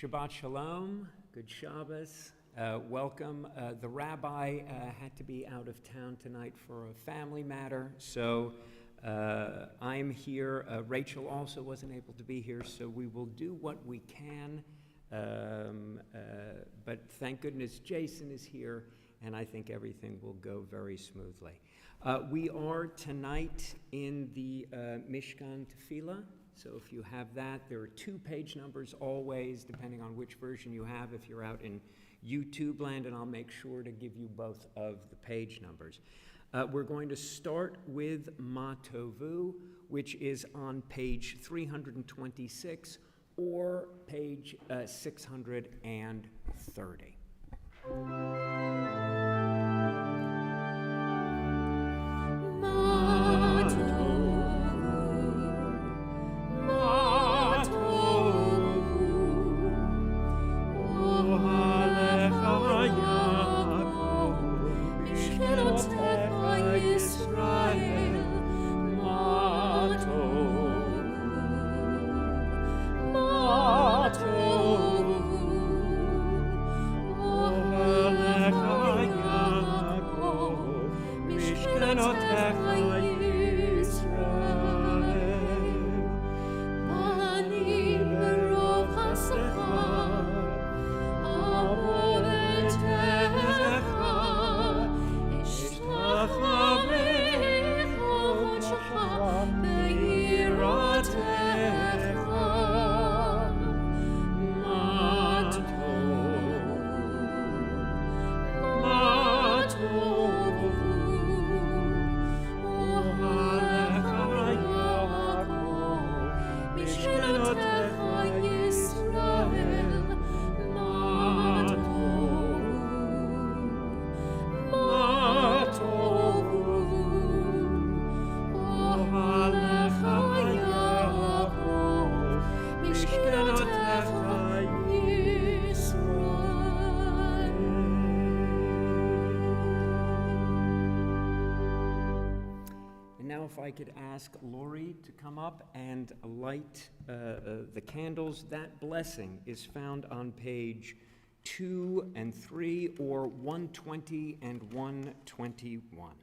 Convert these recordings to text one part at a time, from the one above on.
Shabbat Shalom, good Shabbos. Welcome. The rabbi had to be out of town tonight for a family matter, so I'm here. Rachel also wasn't able to be here, so we will do what we can. But thank goodness Jason is here, and I think everything will go very smoothly. We are tonight in the Mishkan Tefillah. So if you have that, there are 2 page numbers always, depending on which version you have if you're out in YouTube land, and I'll make sure to give you both of the page numbers. We're going to start with Ma Tovu, which is on page 326 or page 630. If I could ask Lori to come up and light the candles. That blessing is found on page 2 and 3 or 120 and 121.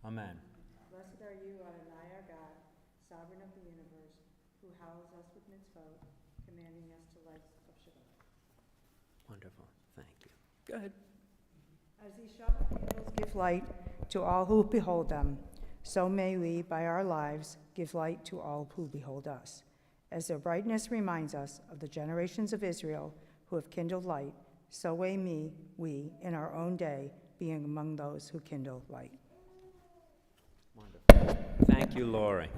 Amen. Blessed are you, Adonai, our God, sovereign of the universe, who house us with mitzvot, commanding us to lights of Shabbat. Wonderful. Thank you. Go ahead. As these Shabbat candles give light to all who behold them, so may we, by our lives, give light to all who behold us. As their brightness reminds us of the generations of Israel who have kindled light, so may we, in our own day, be among those who kindle light. Wonderful. Thank you, Lori.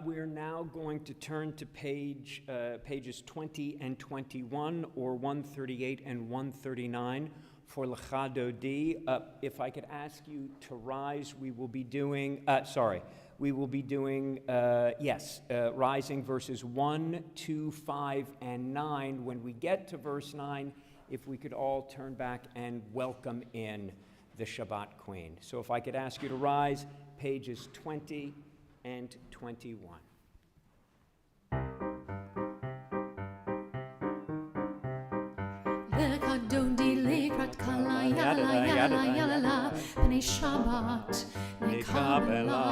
We're now going to turn to pages 20 and 21, or 138 and 139 for Lecha Dodi. If I could ask you to rise, we will be doing, rising verses 1, 2, 5, and 9. When we get to verse 9, if we could all turn back and welcome in the Shabbat Queen. So if I could ask you to rise, pages 20 and 21. B'nei Shabbat nekabela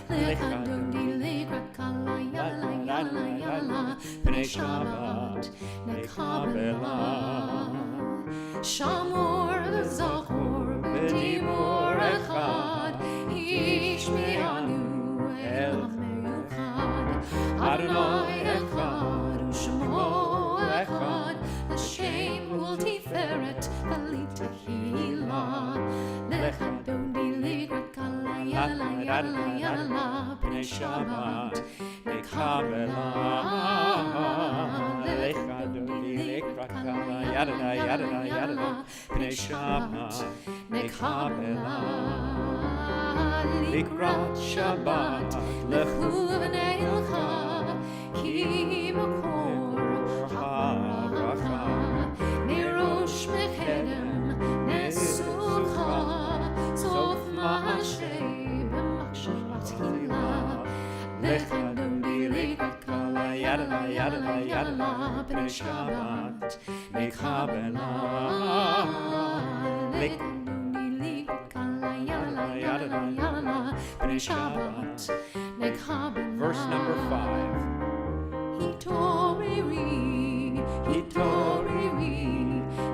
lekadodi lekrat kala yala yala yala B'nei Shabbat nekabela Shamor zachor b'dibor echad Yishme'anu el ha'meyuchad Adonai echad u'shemo echad L'shem ul tiferet v'litahi yalla b'nei Shabbat nekabela lecha dodi lekrakala yada b'nei Shabbat nekabela likrat Shabbat lechu v'nei ilcha ki makor ha'bracha nerosh mechedem nesucha sof ma'ashrei b'machshavas hila lecha dodi lekrakala yada b'nei Shabbat nekabela lecha dodi lekrakala yada b'nei Shabbat nekabela. Verse number 5. Hitoriri,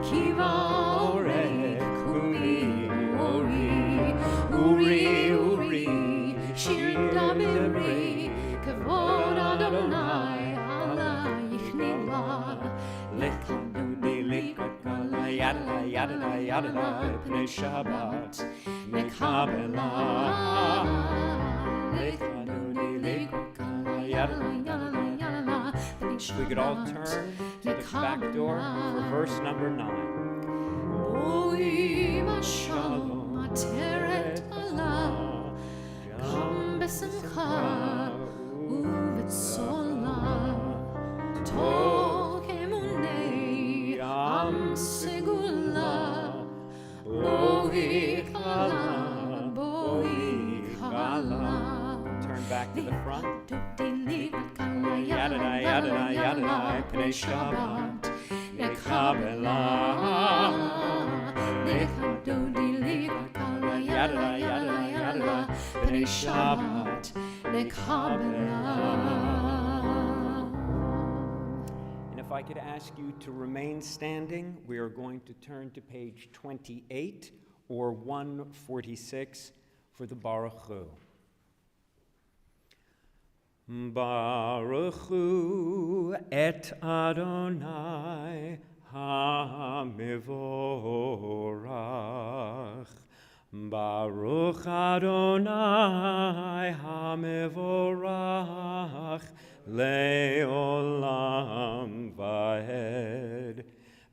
kiva orek, uri, shir damiri, kavod Adonai, alayich nila, lecha dodi lekrakala yada b'nei Shabbat nekabela, lecha dodi lekrakala yada. We could all turn to the back door for verse number 9. Boi mashalom ateret ala, kam besimcha uvetzola, tok emunei am segula, boi kala. Turn back to the front. Yada b'nei Shabbat nekabela lecha dodi lekrakala yada b'nei Shabbat nekabela. And if I could ask you to remain standing, we are going to turn to page 28 or 146 for the Baruch Hu. Baruch Hu et Adonai HaMevorach. Baruch Adonai HaMevorach Le'olam Vahed.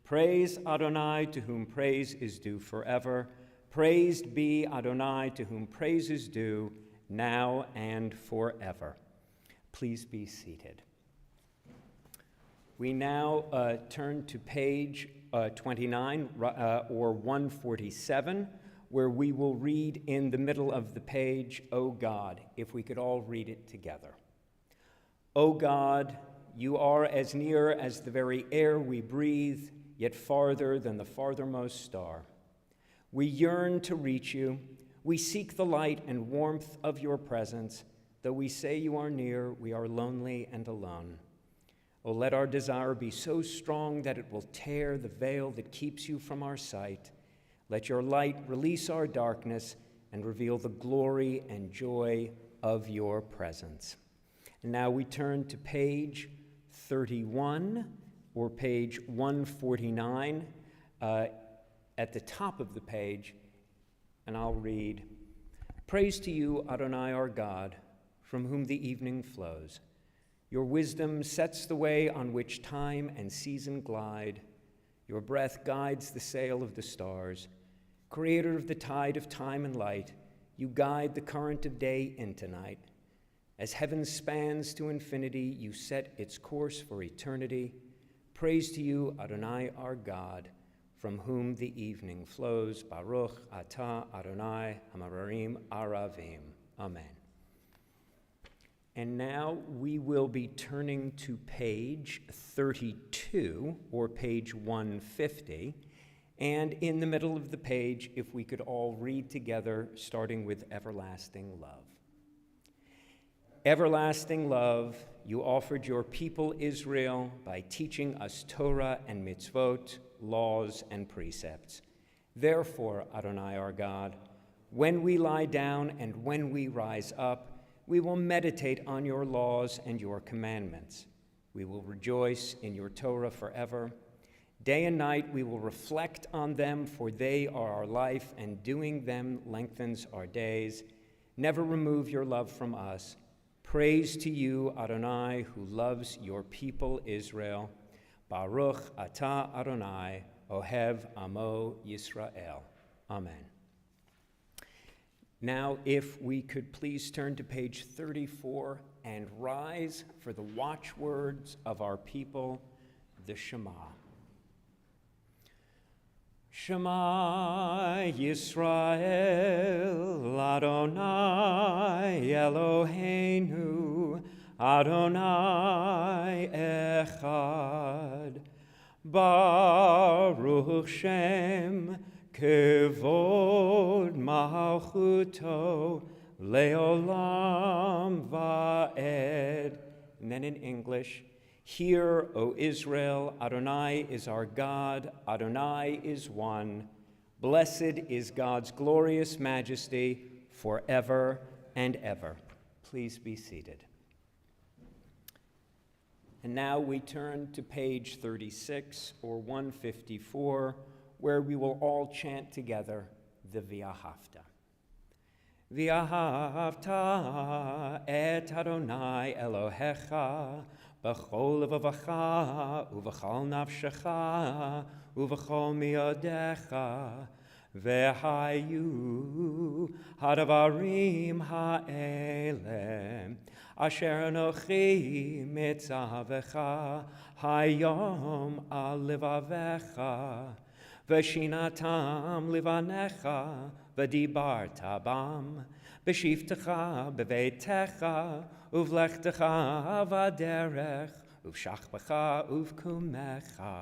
Praise Adonai, to whom praise is due forever. Praised be Adonai, to whom praise is due now and forever. Please be seated. We now turn to page 29 or 147, where we will read in the middle of the page, O God, if we could all read it together. O God, you are as near as the very air we breathe, yet farther than the farthermost star. We yearn to reach you. We seek the light and warmth of your presence. Though we say you are near, we are lonely and alone. Oh, let our desire be so strong that it will tear the veil that keeps you from our sight. Let your light release our darkness and reveal the glory and joy of your presence. And now we turn to page 31 or page 149 at the top of the page, and I'll read, Praise to you, Adonai our God, from whom the evening flows. Your wisdom sets the way on which time and season glide. Your breath guides the sail of the stars. Creator of the tide of time and light, you guide the current of day into night. As heaven spans to infinity, you set its course for eternity. Praise to you, Adonai our God, from whom the evening flows. Baruch atah Adonai Hamarim Aravim. Amen. And now we will be turning to page 32, or page 150. And in the middle of the page, if we could all read together, starting with Everlasting Love. Everlasting love, you offered your people Israel by teaching us Torah and mitzvot, laws and precepts. Therefore, Adonai our God, when we lie down and when we rise up, we will meditate on your laws and your commandments. We will rejoice in your Torah forever. Day and night we will reflect on them, for they are our life, and doing them lengthens our days. Never remove your love from us. Praise to you, Adonai, who loves your people Israel. Baruch atah Adonai, ohev amo Yisrael. Amen. Now, if we could please turn to page 34 and rise for the watchwords of our people, the Shema. Shema Yisrael, Adonai Eloheinu, Adonai Echad. Baruch Shem Kevod Malchuto Leolam Va'ed. And then in English, hear, O Israel, Adonai is our God, Adonai is one. Blessed is God's glorious majesty forever and ever. Please be seated. And now we turn to page 36 or 154, where we will all chant together the V'ahavta. V'ahavta et Adonai Elohecha b'chol levavecha uv'chol nafshecha uv'chol miyodecha v'hayu hadavarim ha'elem asher anochi mitzavecha hayom al levavecha v'shinatam livanecha v'dibarta bam b'shivtecha b'veitecha uvlechtecha v'derech uv'shachbecha uv'kumecha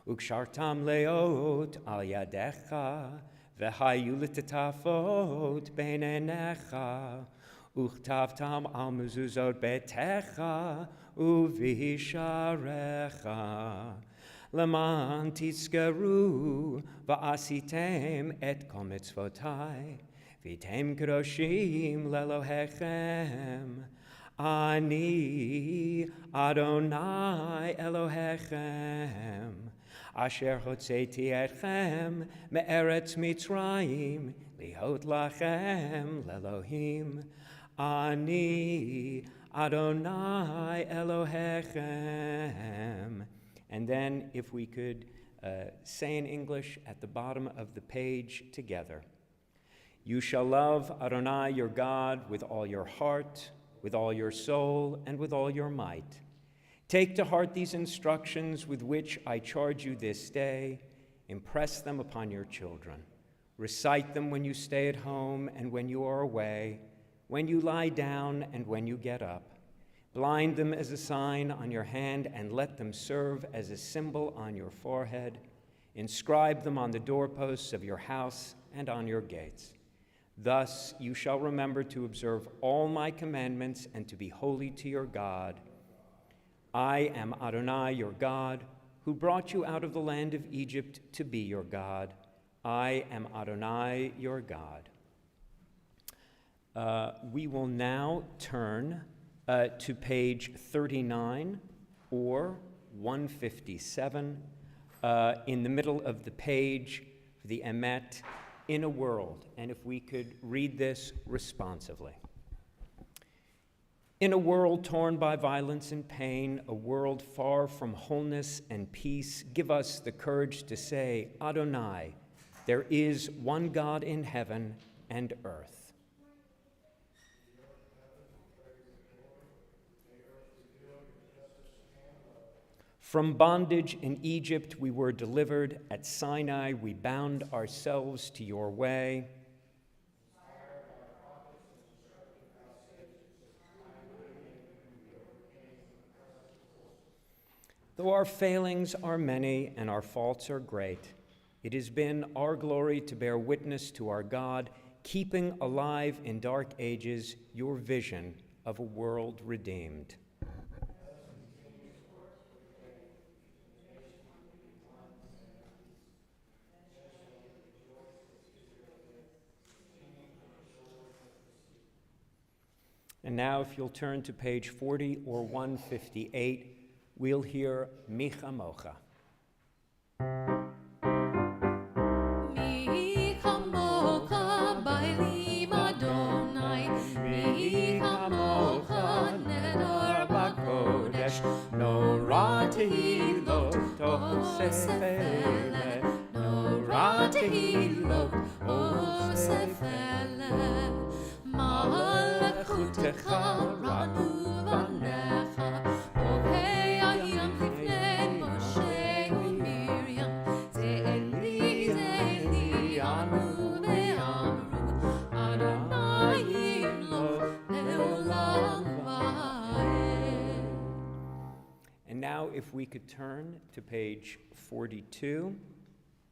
ukshartam leot al yadecha v'hayu l'tetafot beinenecha uchtavtam al mezuzot betecha uvisharecha Leman tizkaru va'asitem et kol mitzvotai v'tem kadoshim lelohechem ani Adonai Elohechem asher hotzeti etchem me'eretz Mitzrayim lihot lachem lelohim ani Adonai Elohechem. And then if we could say in English at the bottom of the page together, you shall love Adonai your God with all your heart, with all your soul, and with all your might. Take to heart these instructions with which I charge you this day. Impress them upon your children. Recite them when you stay at home and when you are away, when you lie down and when you get up. Blind them as a sign on your hand and let them serve as a symbol on your forehead. Inscribe them on the doorposts of your house and on your gates. Thus you shall remember to observe all my commandments and to be holy to your God. I am Adonai your God, who brought you out of the land of Egypt to be your God. I am Adonai your God. We will now turn to page 39 or 157 in the middle of the page, the Emet, in a world. And if we could read this responsively. In a world torn by violence and pain, a world far from wholeness and peace, give us the courage to say, Adonai, there is one God in heaven and earth. From bondage in Egypt we were delivered. At Sinai we bound ourselves to your way. Though our failings are many and our faults are great, it has been our glory to bear witness to our God, keeping alive in dark ages your vision of a world redeemed. And now, if you'll turn to page 40 or 158, we'll hear Micha Mocha. Micha Mocha, Bailim Adonai tehilot, osefele, Nora tehilot, osefele, Malachutecha ranu vanecha, Ohei ayam lifnei Moshe u'Miriam, Ze'eli, Ze'eli, anu ve'amru, Adonai yimloch le'olam va'ed. And now if we could turn to page 42.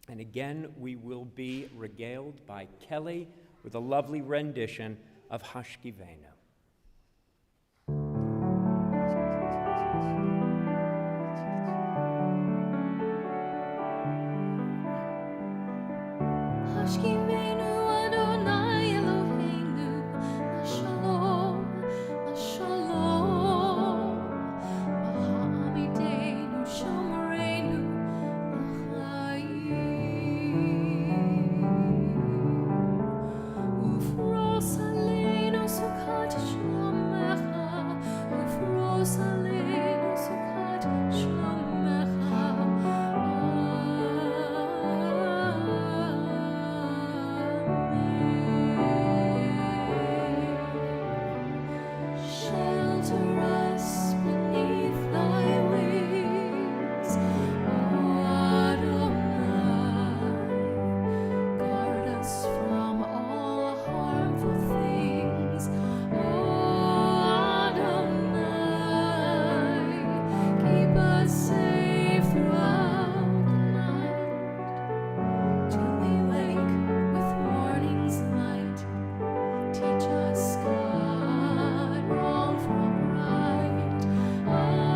And again, we will be regaled by Kelly with a lovely rendition of Hashkivenu. Hashkivenu Adonai Eloheinu, Shalom, Shalom, Ha'amidenu, Shomreinu, L'chaim. Ufros aleinu sukkot shlomecha, Ufros aleinu sukkot shlomecha. Shelter us beneath thy wings, O Adonai. Guard us from all harmful things, O Adonai. Keep us safe throughout the night, till we wake with morning's light. Teach us, God, wrong from right. Amen.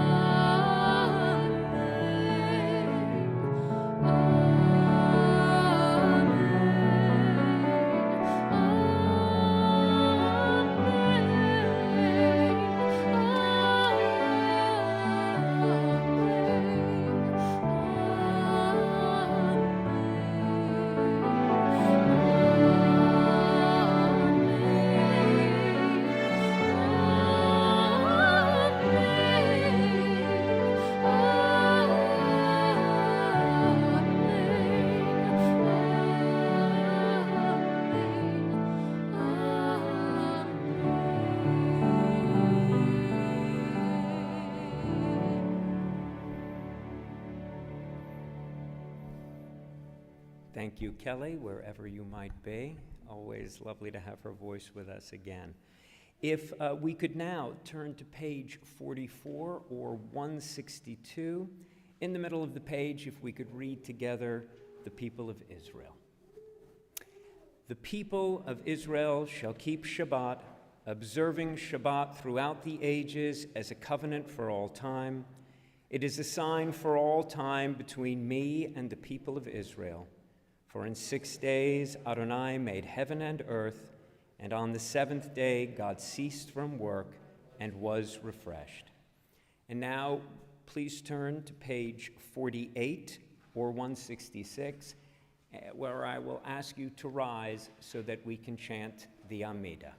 Thank you, Kelly, wherever you might be. Always lovely to have her voice with us again. If we could now turn to page 44 or 162, in the middle of the page, if we could read together the people of Israel. The people of Israel shall keep Shabbat, observing Shabbat throughout the ages as a covenant for all time. It is a sign for all time between me and the people of Israel. For in 6 days Adonai made heaven and earth, and on the seventh day God ceased from work and was refreshed. And now please turn to page 48 or 166, where I will ask you to rise so that we can chant the Amidah.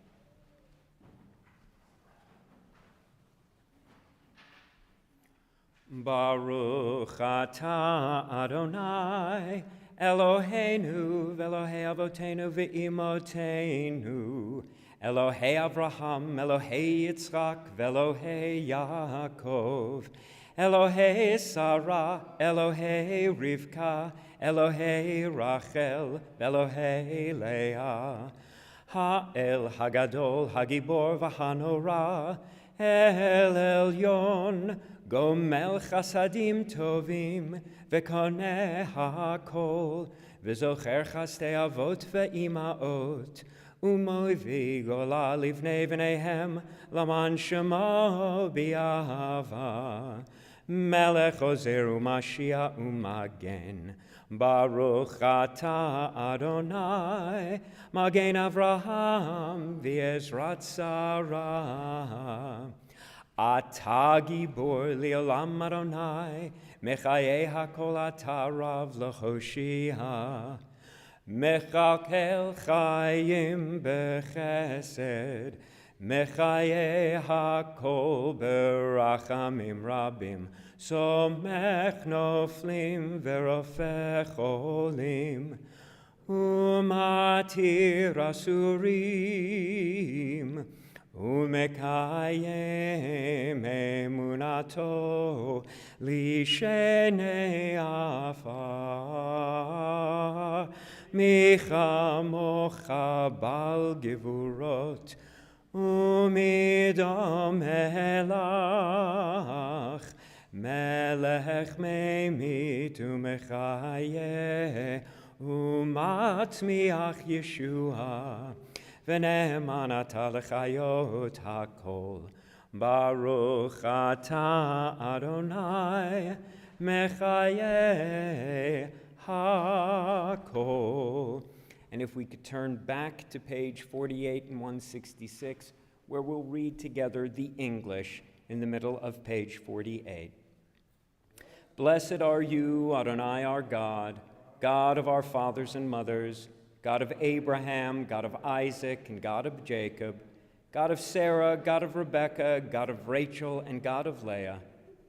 Baruch atah Adonai Eloheinu v'Elohei avotenu v'imotenu, Elohei Avraham, Elohei Yitzchak, v'Elohei Yaakov, Elohei Sarah, Elohei Rivka, Elohei Rachel, v'Elohei Leah, Ha'el Hagadol, Hagibor v'Hanora, El Elyon, Gomel Chasadim Tovim, V'koneh ha'kol, V'zocher chastei avot ve'imaot, Umoivi gola livnei v'neihem, Laman shemo bi'ahava, Melech ozer u'mashiach u'magen, Baruch atah Adonai, Magen Avraham v'Ezrat Sarah. Atah gibor li'olam Adonai, Mechaye hakol atah rav l'choshia, Mechakel chayim bechesed, Mechaye hakol berachamim rabim, somech noflim verofech olim, umatir asurim, umekayem emunato lishenei afar, michamocha bal gevurot, umidam elach, melech meimit umechaye, umatmiach Yeshua, v'ne'eman ata lechayot hakol. Baruch ata Adonai, mechaye hakol. And if we could turn back to page 48 and 166, where we'll read together the English in the middle of page 48. Blessed are you, Adonai, our God, God of our fathers and mothers, God of Abraham, God of Isaac, and God of Jacob, God of Sarah, God of Rebekah, God of Rachel, and God of Leah,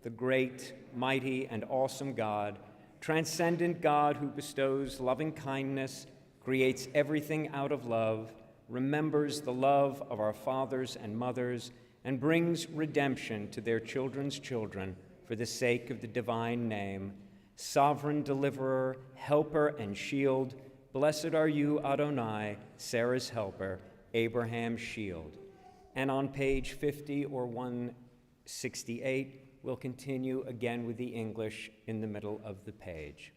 the great, mighty, and awesome God, transcendent God who bestows loving kindness, creates everything out of love, remembers the love of our fathers and mothers, and brings redemption to their children's children for the sake of the divine name. Sovereign deliverer, helper, and shield, blessed are you, Adonai, Sarah's helper, Abraham's shield. And on page 50 or 168, we'll continue again with the English in the middle of the page.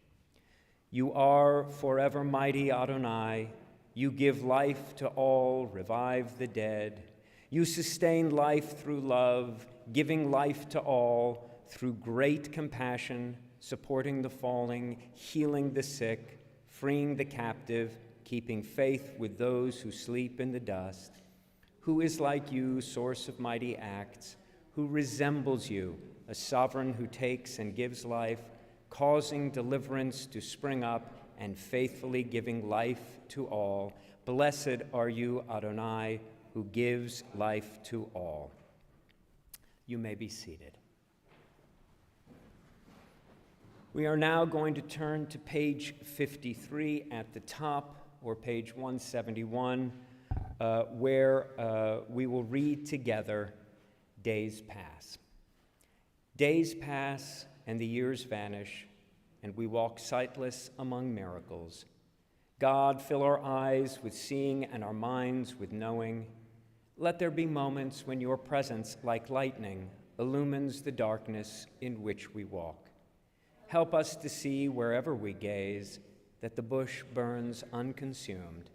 You are forever mighty, Adonai. You give life to all, revive the dead. You sustain life through love, giving life to all, through great compassion, supporting the falling, healing the sick, freeing the captive, keeping faith with those who sleep in the dust. Who is like you, source of mighty acts? Who resembles you, a sovereign who takes and gives life, causing deliverance to spring up and faithfully giving life to all? Blessed are you, Adonai, who gives life to all. You may be seated. We are now going to turn to page 53 at the top, or page 171, where we will read together Days Pass. Days pass and the years vanish, and we walk sightless among miracles. God, fill our eyes with seeing and our minds with knowing. Let there be moments when your presence, like lightning, illumines the darkness in which we walk. Help us to see wherever we gaze that the bush burns unconsumed,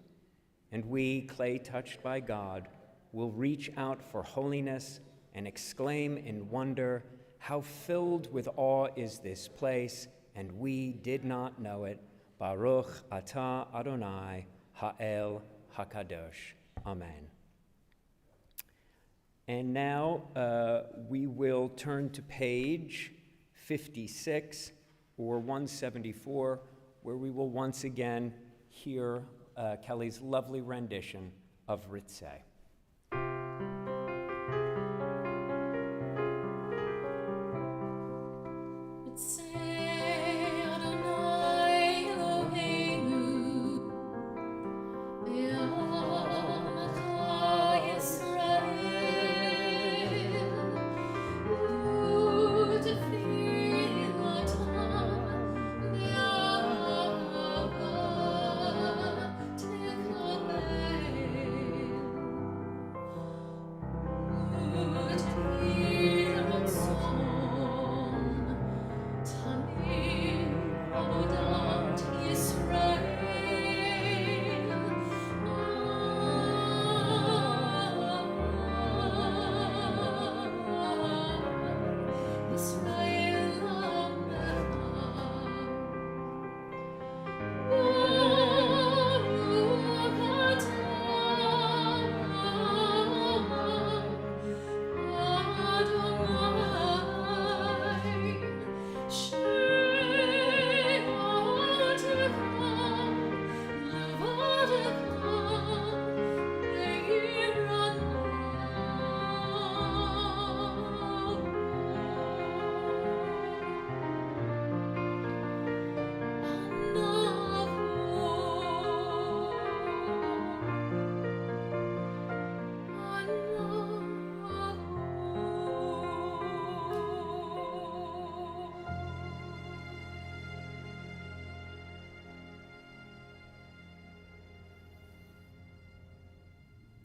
and we, clay touched by God, will reach out for holiness and exclaim in wonder, how filled with awe is this place, and we did not know it. Baruch atah Adonai ha'el hakadosh. Amen. And now we will turn to page 56 or 174, where we will once again hear Kelly's lovely rendition of Ritzeh.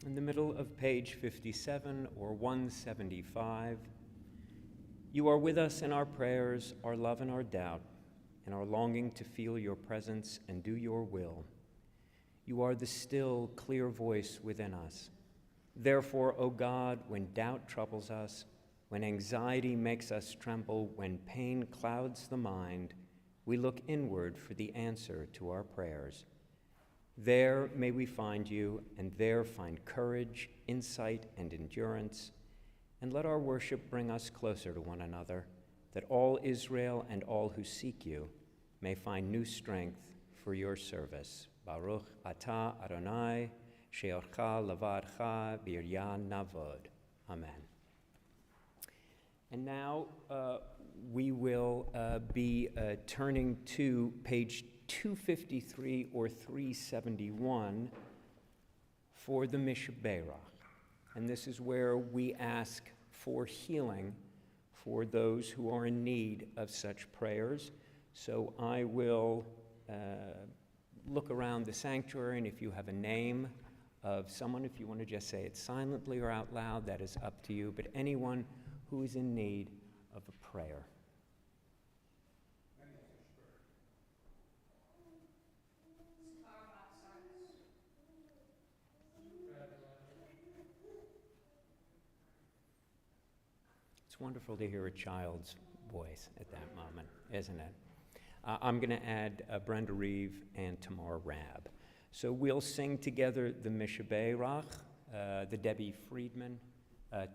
in the middle of page 57 or 175. You are with us in our prayers, our love and our doubt, and our longing to feel your presence and do your will. You are the still, clear voice within us. Therefore, O God, when doubt troubles us, when anxiety makes us tremble, when pain clouds the mind, we look inward for the answer to our prayers. There may we find you, and there find courage, insight, and endurance. And let our worship bring us closer to one another, that all Israel and all who seek you may find new strength for your service. Baruch atah Adonai, she'orcha lavadcha b'iryan navod. Amen. And now we will be turning to page 253 or 371 for the Mickve. And this is where we ask for healing for those who are in need of such prayers. So I will look around the sanctuary, and if you have a name of someone, if you want to just say it silently or out loud, that is up to you. But anyone who is in need of a prayer. It's wonderful to hear a child's voice at that moment, isn't it? I'm going to add Brenda Reeve and Tamar Rabb. So we'll sing together the Mickve, the Debbie Friedman,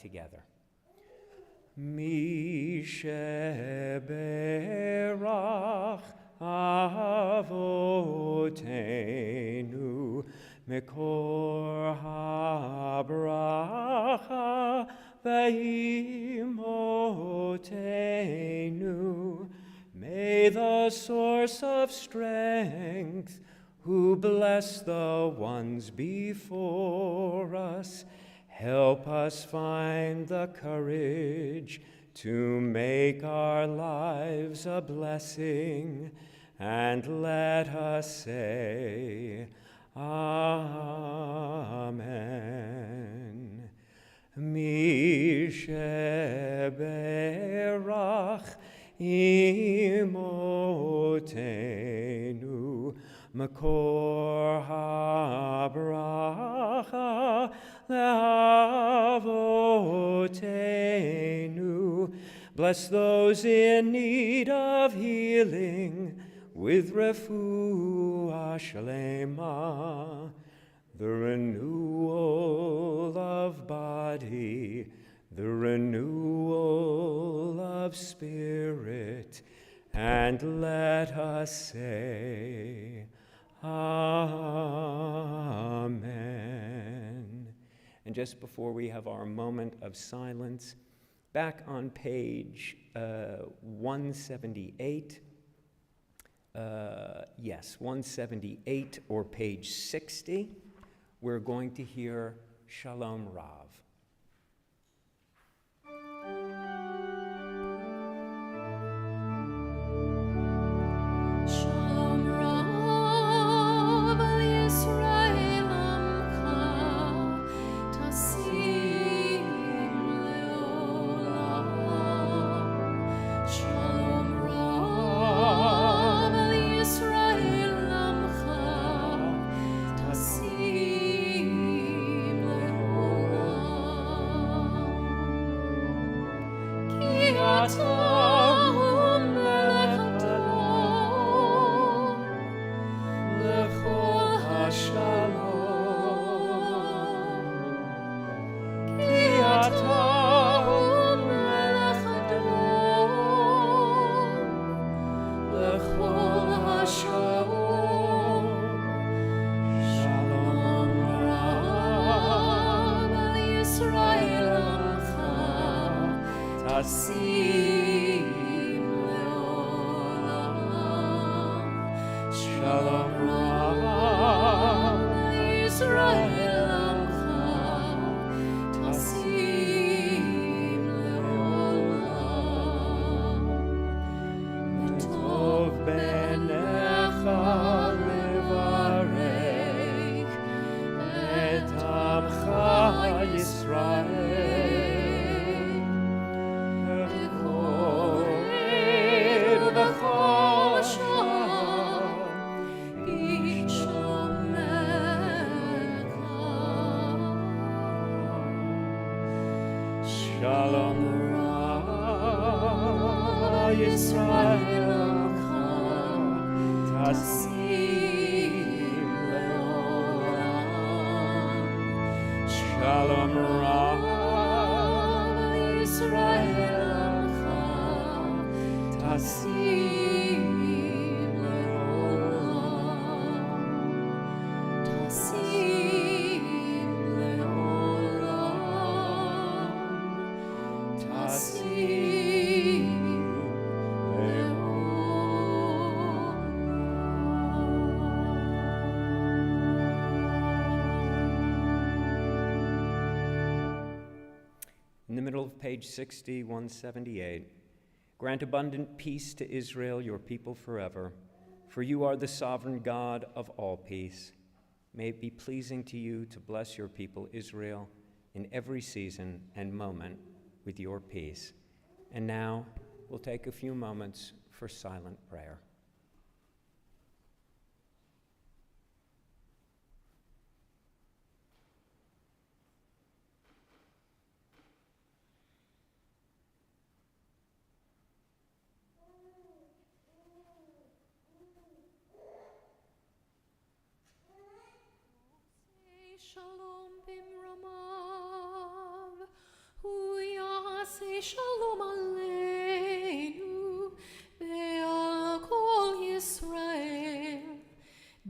together. Mickve avotenu mekor habracha ve'imotenu. May the source of strength, who bless the ones before us, help us find the courage to make our lives a blessing, and let us say, Amen. Misheberach imotenu makor habracha leavotenu. Bless those in need of healing with refuah shlema, the renewal of body, the renewal of spirit, and let us say, Amen. And just before we have our moment of silence, back on page 178, 178 or page 60, we're going to hear Shalom Rav. Shalom Rav al Yisrael Amcha Tasim Leolam. Shalom Rav al Yisrael Amcha Tasim Leolam. Ki atahum melech lechol hashalom. Ki atahum melech lechol hashalom. Shalom Rav al Yisrael Amcha Tasim Leolam. Shalom Rav al Yisrael Amcha Tasim Leolam. Tov benecha levarech et amcha Shalom Ra Yisrael Tasim Leolam. Shalom Ra Yisrael Tasim Leolam. Tasim Leolam. Tasim In the middle of page 60, 178, grant abundant peace to Israel, your people forever, for you are the sovereign God of all peace. May it be pleasing to you to bless your people Israel in every season and moment with your peace. And now we'll take a few moments for silent prayer. Shalom bimromav, hu yaseh shalom aleinu, ve'al kol Yisrael,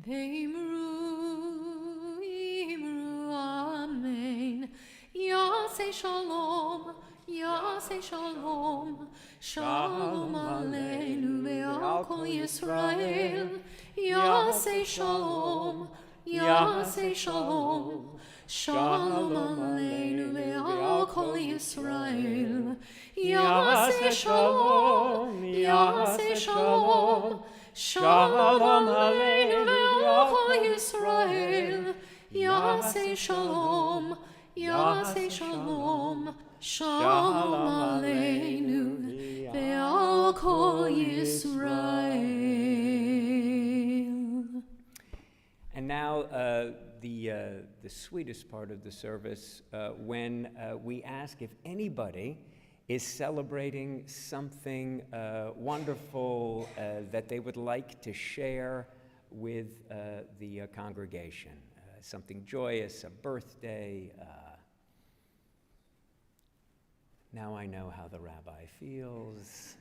ve'imru, imru, amen. Yaseh shalom, shalom aleinu, ve'al kol Yisrael, yaseh shalom. Yaseh shalom, shalom aleinu ve'al kol Yisrael. Yaseh shalom, shalom aleinu ve'al kol Yisrael. Yaseh shalom, shalom aleinu ve'al kol Yisrael. And now the sweetest part of the service, when we ask if anybody is celebrating something wonderful that they would like to share with the congregation, something joyous, a birthday. Now I know how the rabbi feels.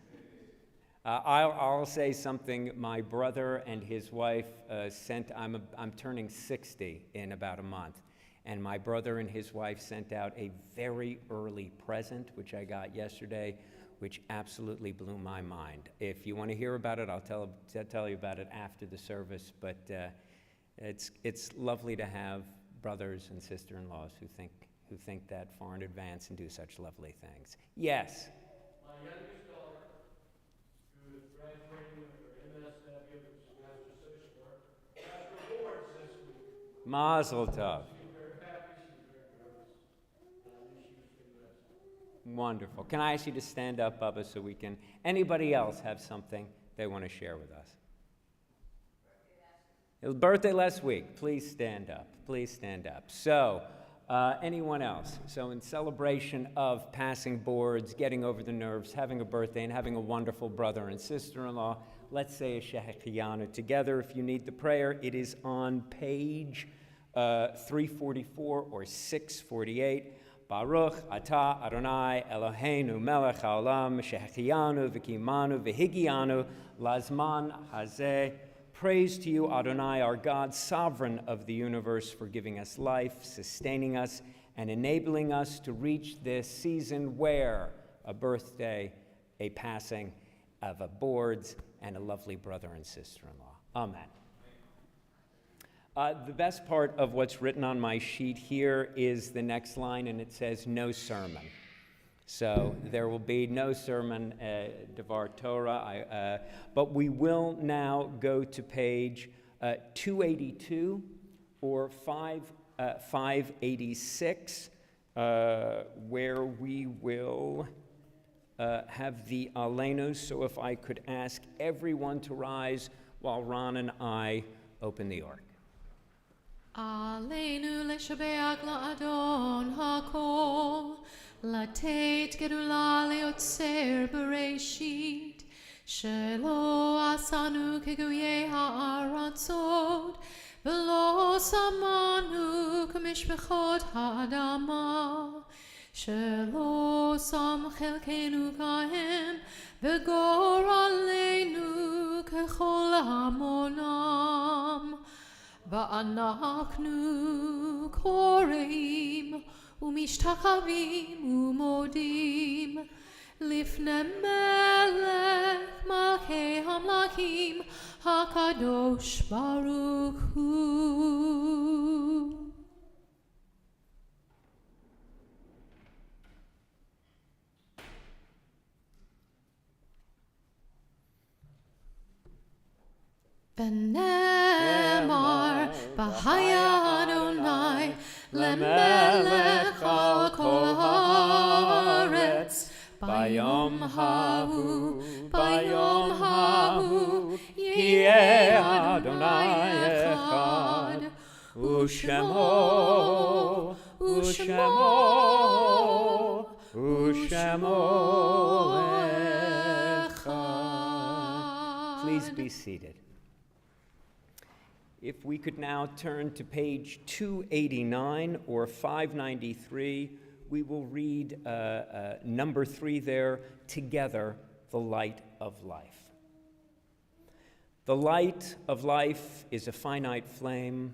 I'll say something. My brother and his wife sent. I'm turning 60 in about a month, and my brother and his wife sent out a very early present, which I got yesterday, which absolutely blew my mind. If you want to hear about it, I'll tell you about it after the service. But it's lovely to have brothers and sister-in-laws who think that far in advance and do such lovely things. Yes. My youngest daughter, who is graduating with her MSW, which is Master Social Work, has her awards this week. Mazel tov. She's very happy, she's very nervous, but I knew she was going to do that. Wonderful. Can I ask you to stand up, Bubba, so we can... Anybody else have something they want to share with us? It was birthday last week. Please stand up. Please stand up. So... anyone else? So in celebration of passing boards, getting over the nerves, having a birthday, and having a wonderful brother and sister-in-law, let's say a Shehecheyanu together. If you need the prayer, it is on page 344 or 648. Baruch atah Adonai Eloheinu melech haolam Shehecheyanu v'kimanu v'higianu lazman hazeh. Praise to you, Adonai, our God, sovereign of the universe, for giving us life, sustaining us, and enabling us to reach this season where a birthday, a passing of a boards, and a lovely brother and sister-in-law. Amen. The best part of what's written on my sheet here is the next line, and it says, no sermon. So there will be no sermon, Devar Torah, but we will now go to page 282 or 586, where we will have the Alenos. So if I could ask everyone to rise while Ron and I open the Ark. Aleinu leshabeach la'adon hakol, לתת גדולה ליוצר בראשית, שלא עשנו כגויי הארצות, ולא שמנו כמשפחות האדמה, שלא שם חלקנו כהם, וגורלנו ככל המונם. ואנחנו קוראים ומשתחווים ומודים לפני מלך מלכי המלכים הקדוש ברוך הוא. ונאמר בהיה אדוני למלך על כל הארץ, ביום ההוא יהיה אדוני אחד, ושמו אחד. Please be seated. If we could now turn to page 289 or 593, we will read number 3 there, together, the light of life. The light of life is a finite flame.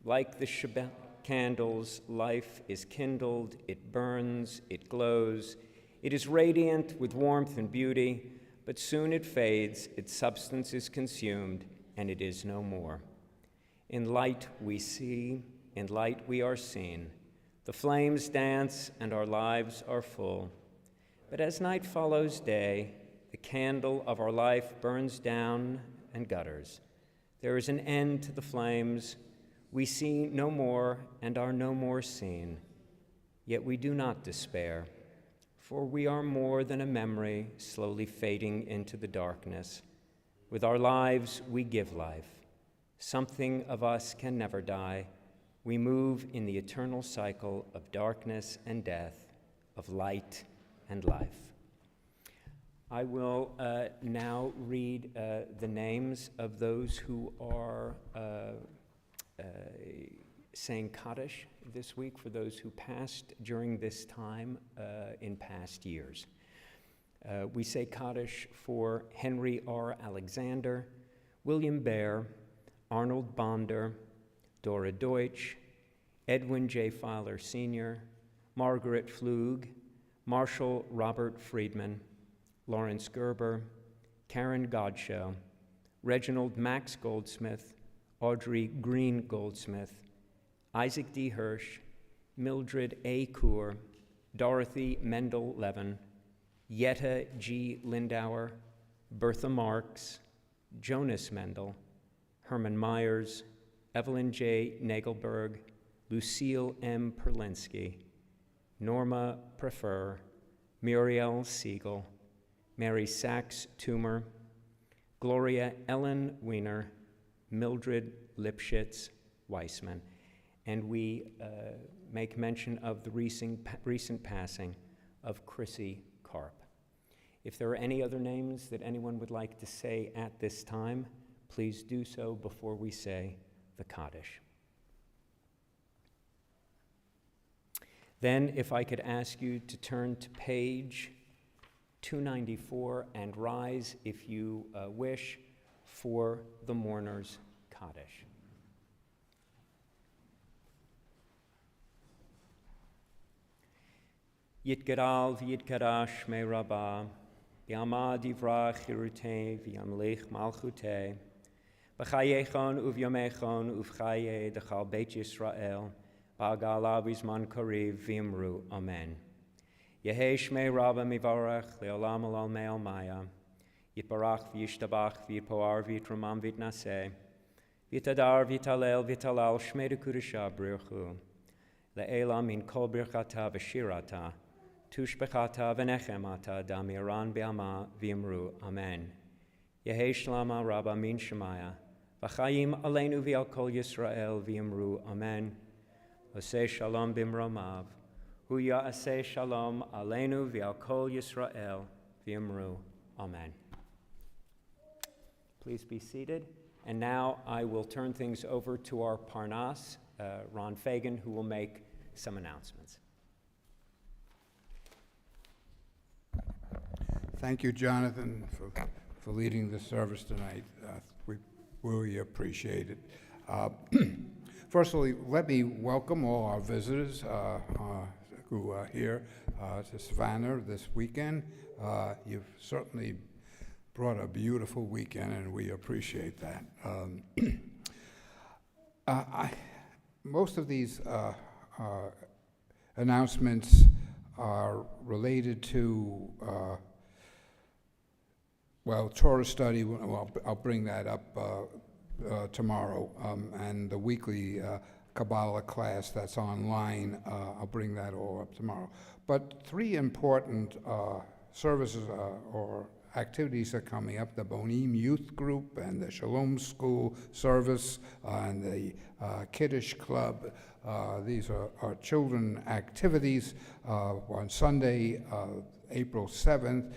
Like the Shabbat candles, life is kindled, it burns, it glows. It is radiant with warmth and beauty, but soon it fades, its substance is consumed, and it is no more. In light we see, in light we are seen. The flames dance and our lives are full. But as night follows day, the candle of our life burns down and gutters. There is an end to the flames. We see no more and are no more seen. Yet we do not despair, for we are more than a memory slowly fading into the darkness. With our lives we give life. Something of us can never die. We move in the eternal cycle of darkness and death, of light and life. I will now read the names of those who are saying Kaddish this week, for those who passed during this time in past years. We say Kaddish for Henry R. Alexander, William Baer, Arnold Bonder, Dora Deutsch, Edwin J. Fowler Sr., Margaret Flug, Marshall Robert Friedman, Lawrence Gerber, Karen Godshow, Reginald Max Goldsmith, Audrey Green Goldsmith, Isaac D. Hirsch, Mildred A. Coor, Dorothy Mendel Levin, Yetta G. Lindauer, Bertha Marks, Jonas Mendel, Herman Myers, Evelyn J. Nagelberg, Lucille M. Perlinsky, Norma Prefer, Muriel Siegel, Mary Sachs Toomer, Gloria Ellen Wiener, Mildred Lipschitz Weissman. And we make mention of the recent passing of Chrissy Karp. If there are any other names that anyone would like to say at this time, please do so before we say the Kaddish. Then, if I could ask you to turn to page 294 and rise, if you wish, for the mourner's Kaddish. Yitgadal v'yitkadash me rabbah, v'yamad yivra chirutei v'yamlich malchutei, b'chayechon uvyomechon uvchaye dechal Beit Yisrael, ba'agala v'zman kariv v'imru, amen. Yehei shmei rabbah mivarach le'olam alal me'al maya, yitbarach v'yishtabach v'yitpoar v'yitramam v'yitnaseh, v'yitadar v'yitalel v'yitalal shmei dekudesha b'rirchu, le'ela min kol birchata v'shirata, tushbechata v'nechemata damiran be'ama v'imru, amen. Yehei shlama rabba min shemaya, v'chayim aleinu v'al kol Yisrael v'imru, amen. Oseh shalom bimromav, Hu ya'aseh shalom aleinu v'al kol Yisrael v'yamru. Amen. Please be seated. And now I will turn things over to our Parnas, Ron Fagan, who will make some announcements. Thank you, Jonathan, for leading the service tonight. We really appreciate it. Firstly, let me welcome all our visitors who are here to Savannah this weekend. You've certainly brought a beautiful weekend, and we appreciate that. Most of these announcements are related to Torah study. Well, I'll bring that up tomorrow, and the weekly Kabbalah class that's online. I'll bring that all up tomorrow. But three important services or activities are coming up: the Bonim Youth Group and the Shalom School service and the Kiddush Club. These are children activities on Sunday, April 7th.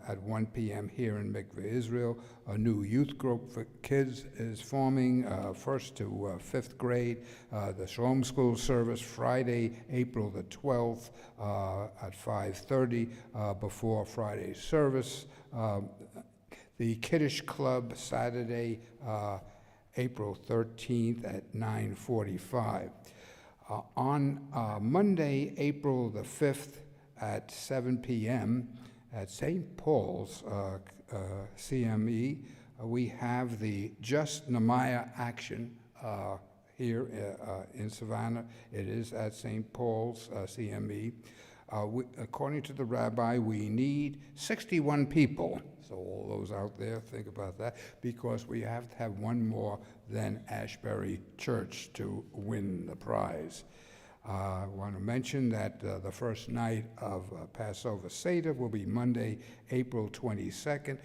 At 1 p.m. here in Mickve, Israel. A new youth group for kids is forming, 1st to 5th grade. The Shalom School service Friday, April the 12th at 5:30 before Friday's service. The Kiddush Club Saturday, April 13th at 9:45. On Monday, April the 5th at 7 p.m., at St. Paul's CME, we have the Just Nehemiah Action here in Savannah. It is at St. Paul's CME. According to the rabbi, we need 61 people. So all those out there, think about that, because we have to have one more than Ashbury Church to win the prize. I want to mention that the first night of Passover Seder will be Monday, April 22nd.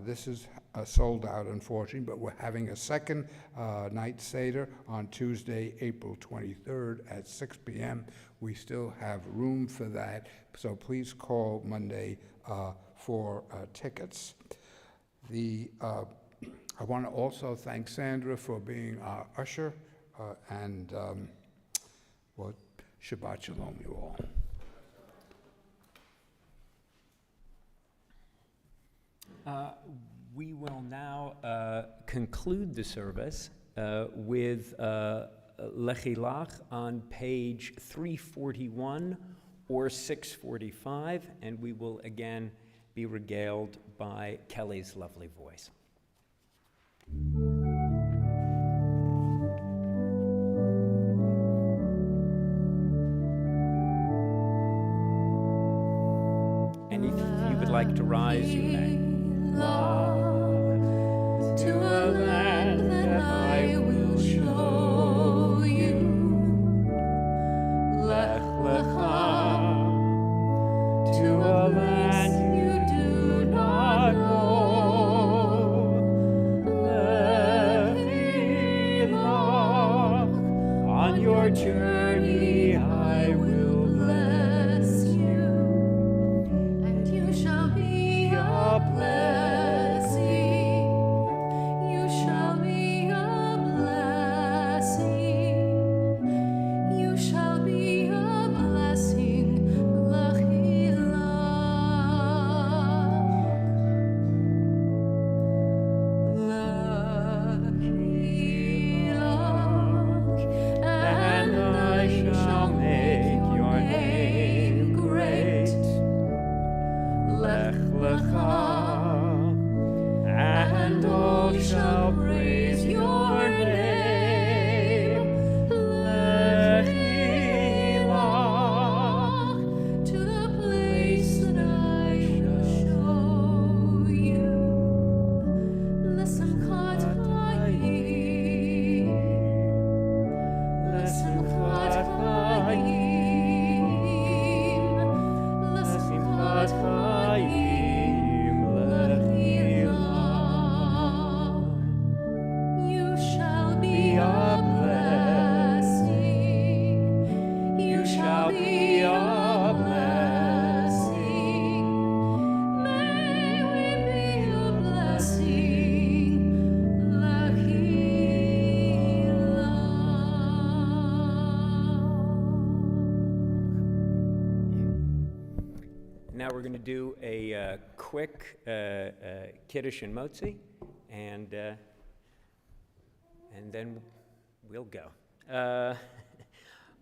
This is sold out, unfortunately, but we're having a second night Seder on Tuesday, April 23rd at 6 p.m. We still have room for that, so please call Monday for tickets. I want to also thank Sandra for being our usher and well, Shabbat Shalom, you all. We will now conclude the service with Lechilach on page 341 or 645, and we will again be regaled by Kelly's lovely voice. And if you would like to rise, you may. To a land that I will show you. Lech Lecha, to a land you do not know. Lechilach, on your journey I will bless you, and you shall be a blessing. You shall now we're going to do a quick Kiddush and Motzi, and then we'll go.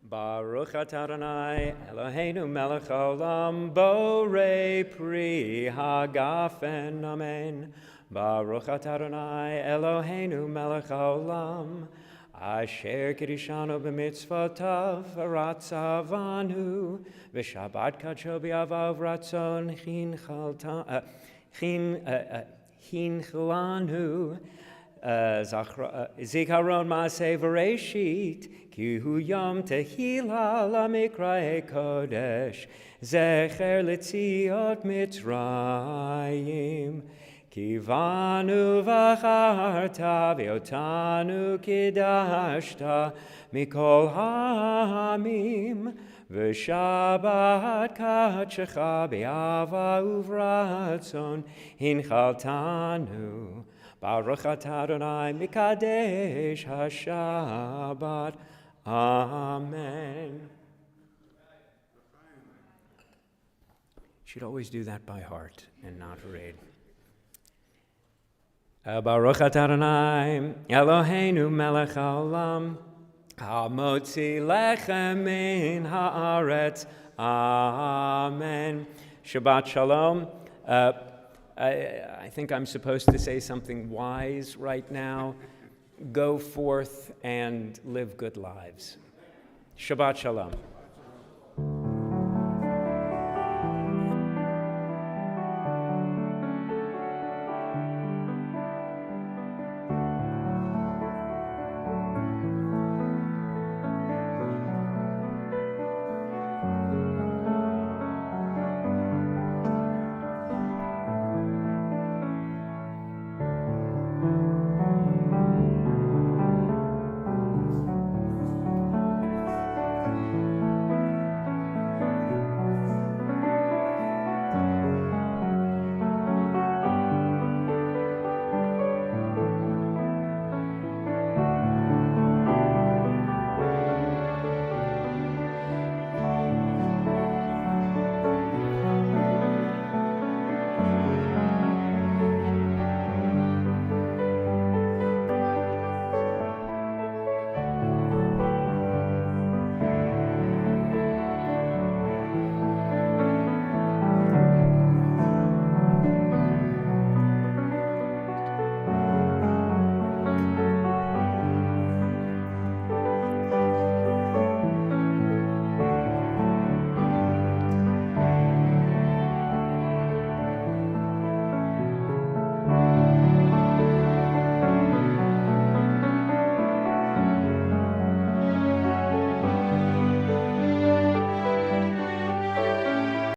Baruch atah Adonai Eloheinu melech haolam borei pri hagafen amen. Baruch atah Adonai Eloheinu melech haolam asher kiddushanu b'mitzvotav v'ratzavanu v'shabbat kadsho b'avav ratzon hinchalanu Zikaron Maaseh Bereshit Ki hu yom tehila lamikrae kodesh Zecher letziot Mitzrayim Ki vanu v'charta v'otanu kidashta Mikol ha'amim V'shabbat kadshecha b'ava uvratzon hinchaltanu Baruch atah Adonai mikadesh haShabbat. Amen. Should always do that by heart and not read. Baruch atah Adonai Eloheinu melech haolam hamotzi lechem min haaretz. Amen. Shabbat shalom. I think I'm supposed to say something wise right now. Go forth and live good lives. Shabbat shalom.